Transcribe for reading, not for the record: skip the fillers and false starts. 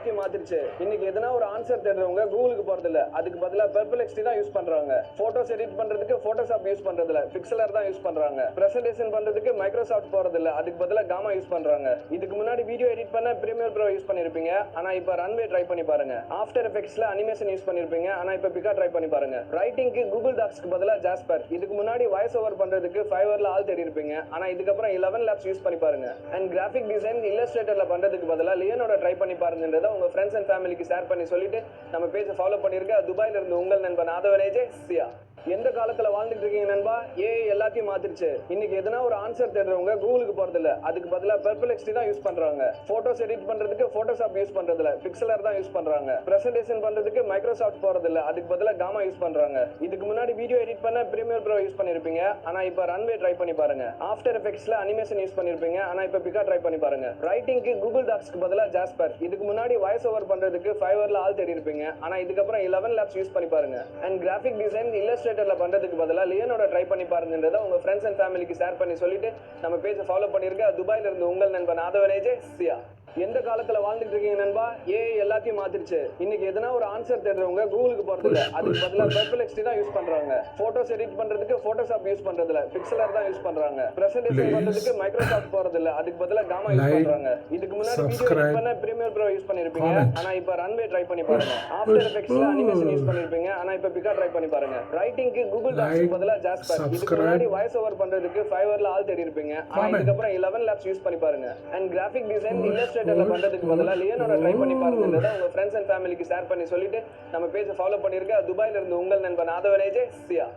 எல்லாத்தையும் மாத்திருச்சு. இன்னைக்கு எதனா ஒரு ஆன்சர் தேடுறவங்க கூகுளுக்கு போறது இல்ல, அதுக்கு பதிலா பெர்ப்ளெக்ஸிட்டி தான் யூஸ் பண்றாங்க. போட்டோஸ் எடிட் பண்றதுக்கு போட்டோஷாப் யூஸ் பண்றது இல்ல, பிக்சலர் தான் யூஸ் பண்றாங்க. பிரசன்டேஷன் பண்றதுக்கு மைக்ரோசாஃப்ட் போறது இல்ல, அதுக்கு பதிலா காமா யூஸ் பண்றாங்க. இதுக்கு முன்னாடி வீடியோ எடிட் பண்ண பிரீமியர் ப்ரோ யூஸ் பண்ணிருப்பீங்க, ஆனா இப்ப ரன்வே ட்ரை பண்ணி பாருங்க. ஆஃப்டர் எஃபெக்ட்ஸ்ல அனிமேஷன் யூஸ் பண்ணிருப்பீங்க, ஆனா இப்ப பிகா ட்ரை பண்ணி பாருங்க. ரைட்டிங்க்கு கூகுள் டாக்ஸ்க்கு பதிலா ஜாஸ்பர், இதுக்கு முன்னாடி வாய்ஸ் ஓவர் பண்றதுக்கு ஃபைவர்ல ஆள் தேடி இருப்பீங்க, ஆனா இதுக்கப்புறம் 11 லேப்ஸ் யூஸ் பண்ணி பாருங்க. அண்ட் கிராஃபிக் டிசைன் இல்லஸ்ட்ரேட்டர்ல பண்றதுக்கு பதிலா லியோனோட ட்ரை பண்ணி பாருங்கன்றத உங்க ஃப்ரெண்ட்ஸ் அண்ட் ஃபேமிலிக்கு ஷேர் பண்ணி சொல்லிட்டு நம்ம பேஜை ஃபாலோ பண்ணிருக்க. துபாயில இருந்து உங்கள் நண்பன் ஆதவனேஜே சியா. எந்த காலத்துல வாழ்ந்துட்டு இருக்கீங்க நண்பா? ஏஐ எல்லாத்தையும் மாத்திருச்சு. இன்னைக்கு எதனா ஒரு ஆன்சர் தேடுறவங்க கூகுளுக்கு போறது இல்ல, அதுக்கு பதிலா பெர்ப்ளெக்ஸிட்டி தான் யூஸ் பண்றாங்க. போட்டோஸ் எடிட் பண்றதுக்கு போட்டோஷாப் யூஸ் பண்றது இல்ல, பிக்சலர் தான் யூஸ் பண்றாங்க. பிரசன்டேஷன் பண்றதுக்கு மைக்ரோசாஃப்ட் போறது இல்ல, அதுக்கு பதிலா காமா யூஸ் பண்றாங்க. இதுக்கு முன்னாடி வீடியோ எடிட் பண்ண பிரீமியர் ப்ரோ யூஸ் பண்ணிருப்பீங்க, ஆனா இப்ப ரன்வே ட்ரை பண்ணி பாருங்க. ஆஃப்டர் எஃபெக்ட்ஸ்ல அனிமேஷன் யூஸ் பண்ணிருப்பீங்க, ஆனா இப்ப பிகா ட்ரை பண்ணி பாருங்க. ரைட்டிங்க்கு கூகுள் டாக்ஸ்க்கு பதிலா ஜாஸ்பர், இதுக்கு முன்னாடி வாய்ஸ் ஓவர் பண்றதுக்கு ஃபைவர்ல ஆள் தேடி இருப்பீங்க, ஆனா இதுக்கப்புறம் 11 லேப்ஸ் யூஸ் பண்ணி பாருங்க. அண்ட் கிராஃபிக் டிசைன் இல்லஸ்ட்ரேட்டர்ல பண்றதுக்கு பதிலா லியோனோட ட்ரை பண்ணி பாருங்கன்றத உங்க ஃப்ரெண்ட்ஸ் அண்ட் ஃபேமிலிக்கு ஷேர் பண்ணி சொல்லிட்டு நம்ம பேஜை ஃபாலோ பண்ணிருக்க. துபாயில இருந்து உங்கள் நண்பன் ஆதவனேஜே சியா. எந்த காலத்துல வாழ்ந்துட்டு இருக்கீங்க நண்பா? ஏஐ எல்லாத்தையும் மாத்திருச்சு. இன்னைக்கு எதனா ஒரு ஆன்சர் தேடுறவங்க கூகுளுக்கு போறது இல்ல, அதுக்கு பதிலா பெர்ப்ளெக்ஸிட்டி தான் யூஸ் பண்றாங்க. போட்டோஸ் எடிட் பண்றதுக்கு போட்டோஷாப் யூஸ் பண்றது இல்ல, பிக்சலர் தான் யூஸ் பண்றாங்க. பிரசன்டேஷன் பண்றதுக்கு மைக்ரோசாஃப்ட் போறது இல்ல, அதுக்கு பதிலா காமா யூஸ் பண்றாங்க. இதுக்கு முன்னாடி வீடியோ எடிட் பண்ண பிரீமியர் ப்ரோ யூஸ் பண்ணிருப்பீங்க, ஆனா இப்ப ரன்வே ட்ரை பண்ணி பாருங்க. ஆஃப்டர் எஃபெக்ட்ஸ்ல அனிமேஷன் யூஸ் பண்ணிருப்பீங்க, ஆனா இப்ப பிகா ட்ரை பண்ணி பாருங்க. ரைட்டிங்க்கு கூகுள் டாக்ஸ்க்கு பதிலா ஜாஸ்பர், இதுக்கு முன்னாடி வாய்ஸ் ஓவர் பண்றதுக்கு ஃபைவர்ல ஆள் தேடி இருப்பீங்க, ஆனா இதுக்கப்புறம் 11 லேப்ஸ் யூஸ் பண்ணி பாருங்க. அண்ட் கிராஃபிக் டிசைன் இல்லஸ்ட்ரேட்டர்ல பண்றதுக்கு பதிலா லியோனோட ட்ரை பண்ணி பாருங்கன்றத உங்க ஃப்ரெண்ட்ஸ் அண்ட் ஃபேமிலிக்கு ஷேர் பண்ணி சொல்லிட்டு நம்ம பேஜை ஃபாலோ பண்ணிருக்க. துபாயில இருந்து உங்கள் நண்பன் ஆதவனேஜே சியா.